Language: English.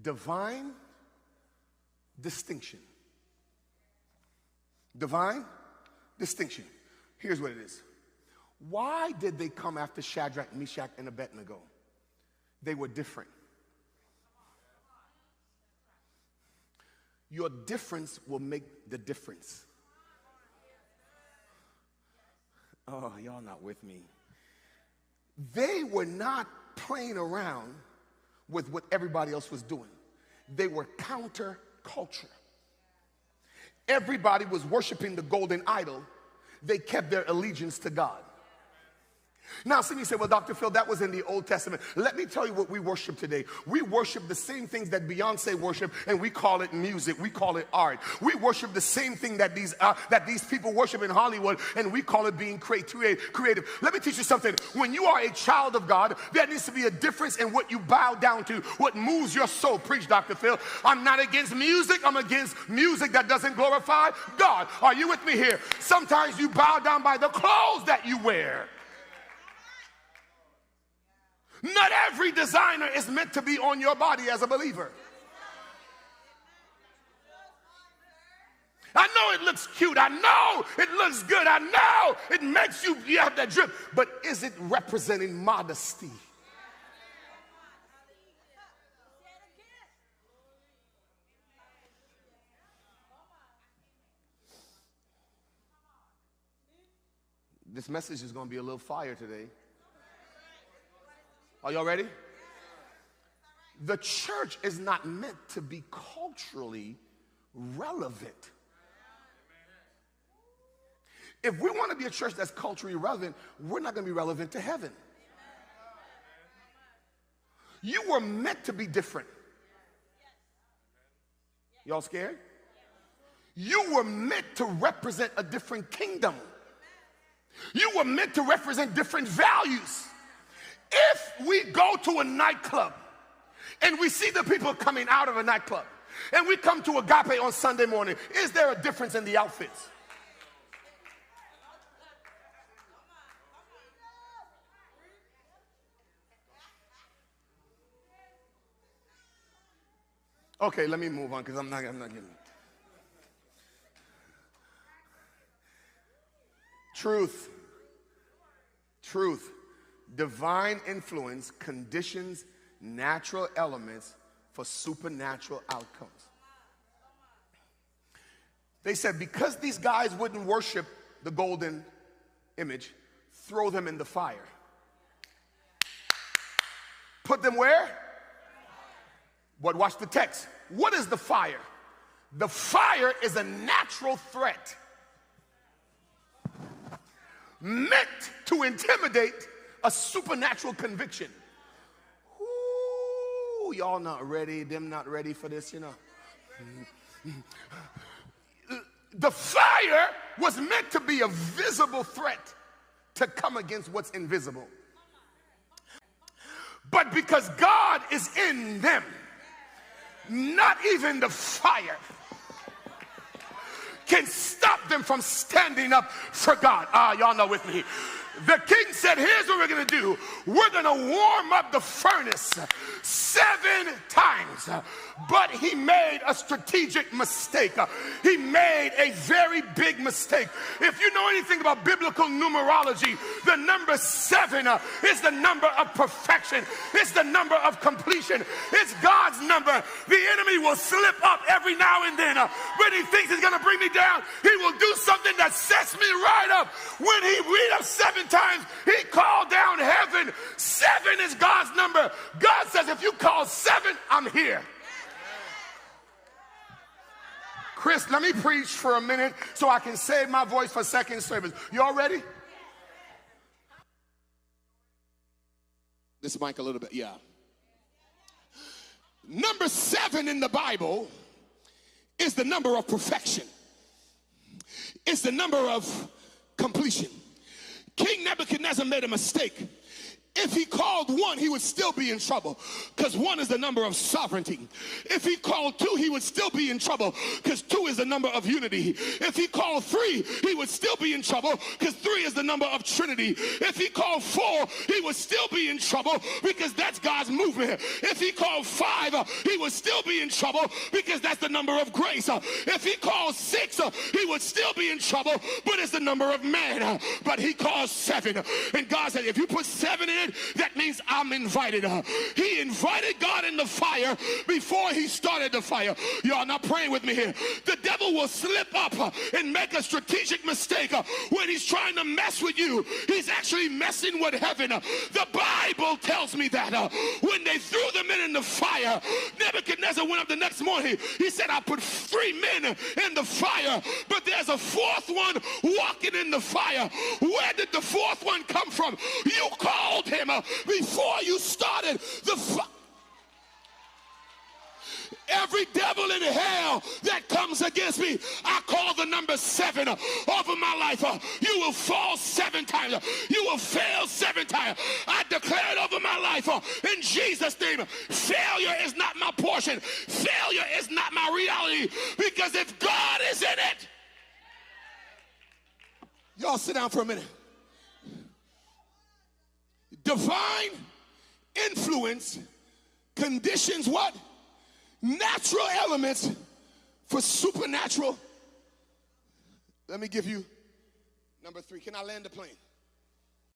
Divine distinction. Divine distinction. Here's what it is. Why did they come after Shadrach, Meshach, and Abednego? They were different. Your difference will make the difference. Oh, y'all not with me. They were not playing around with what everybody else was doing. They were counter-culture. Everybody was worshiping the golden idol. They kept their allegiance to God. Now, some of you say, well, Dr. Phil, that was in the Old Testament. Let me tell you what we worship today. We worship the same things that Beyonce worship, and we call it music. We call it art. We worship the same thing that these people worship in Hollywood, and we call it being creative. Let me teach you something. When you are a child of God, there needs to be a difference in what you bow down to, what moves your soul. Preach, Dr. Phil. I'm not against music. I'm against music that doesn't glorify God. Are you with me here? Sometimes you bow down by the clothes that you wear. Not every designer is meant to be on your body as a believer. I know it looks cute. I know it looks good. I know it makes you have that drip. But is it representing modesty? This message is going to be a little fire today. Are y'all ready? The church is not meant to be culturally relevant. If we want to be a church that's culturally relevant, we're not going to be relevant to heaven. You were meant to be different. Y'all scared? You were meant to represent a different kingdom. You were meant to represent different values. If we go to a nightclub and we see the people coming out of a nightclub and we come to Agape on Sunday morning, is there a difference in the outfits? Okay, let me move on because I'm not getting it. Truth. Divine influence conditions natural elements for supernatural outcomes. They said because these guys wouldn't worship the golden image, throw them in the fire. Put them where? But watch the text. What is the fire? The fire is a natural threat meant to intimidate a supernatural conviction. Ooh, y'all not ready, them not ready for this, you know. The fire was meant to be a visible threat to come against what's invisible. But because God is in them, not even the fire can stop them from standing up for God. Y'all know with me. The king said, here's what we're going to do. We're going to warm up the furnace 7 times. But he made a strategic mistake. He made a very big mistake. If you know anything about biblical numerology, the number 7 is the number of perfection. It's the number of completion. It's God's number. The enemy will slip up every now and then. When he thinks he's going to bring me down, he will do something that sets me right up. When he read up 7 times, he called down heaven. 7 is God's number. God says, if you call 7, I'm here. Chris, let me preach for a minute so I can save my voice for second service. You all ready? This mic a little bit, yeah. Number 7 in the Bible is the number of perfection. It's the number of completion. King Nebuchadnezzar made a mistake. If he called 1, he would still be in trouble because 1 is the number of sovereignty. If he called 2, he would still be in trouble because 2 is the number of unity. If he called 3, he would still be in trouble because 3 is the number of Trinity. If he called 4, he would still be in trouble because that's God's movement. If he called 5, he would still be in trouble because that's the number of grace. If he called 6, he would still be in trouble, but it's the number of man. But he called 7, and God said, if you put 7 in, that means I'm invited. He invited God in the fire before he started the fire. Y'all not praying with me here. The devil will slip up and make a strategic mistake when he's trying to mess with you. He's actually messing with heaven. The Bible tells me that when they threw the men in the fire, Nebuchadnezzar went up the next morning. He said, I put 3 men in the fire, but there's a 4th one walking in the fire. Where did the 4th one come from? You called him before you started the fire. Every devil in hell that comes against me, I call the number 7 over my life. You will fall 7 times. You will fail 7 times. I declare it over my life in Jesus' name. Failure is not my portion. Failure is not my reality, because if God is in it. Y'all sit down for a minute. Divine influence conditions what? Natural elements for supernatural. Let me give you number 3. Can I land the plane?